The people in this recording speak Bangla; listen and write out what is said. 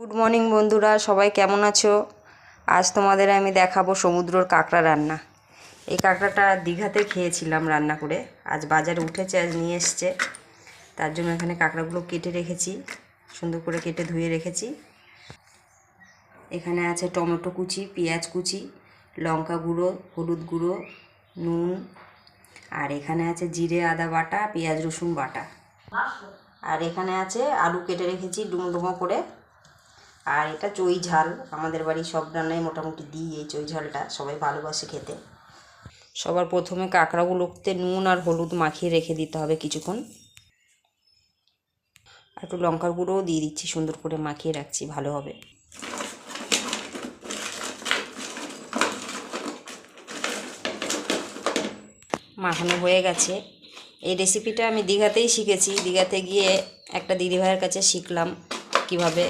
গুড মর্নিং বন্ধুরা, সবাই কেমন আছো? আজ তোমাদের আমি দেখাবো সমুদ্রের কাঁকড়া রান্না। এই কাঁকড়াটা দীঘাতে খেয়েছিলাম রান্না করে, আজ বাজারে উঠেছে, আজ নিয়ে এসছে। তার জন্য এখানে কাঁকড়াগুলো কেটে রেখেছি, সুন্দর করে কেটে ধুয়ে রেখেছি। এখানে আছে টমেটো কুচি, পেঁয়াজ কুচি, লঙ্কা গুঁড়ো, হলুদ গুঁড়ো, নুন, আর এখানে আছে জিরে আদা বাটা, পেঁয়াজ রসুন বাটা, আর এখানে আছে আলু কেটে রেখেছি ডুমো ডুমো করে। আর এটা চই ঝাল, আমাদের বাড়ির সব রান্নায় মোটামুটি দিই এই চই ঝালটা, সবাই ভালোবাসে খেতে। সবার প্রথমে কাঁকড়াগুলোতে নুন আর হলুদ মাখিয়ে রেখে দিতে হবে কিছুক্ষণ। আর একটু লঙ্কার গুঁড়োও দিয়ে দিচ্ছি, সুন্দর করে মাখিয়ে রাখছি, ভালো হবে। মাখানো হয়ে গেছে। এই রেসিপিটা আমি দীঘাতেই শিখেছি। দীঘাতে গিয়ে একটা দিদিভাইয়ের কাছে শিখলাম কিভাবে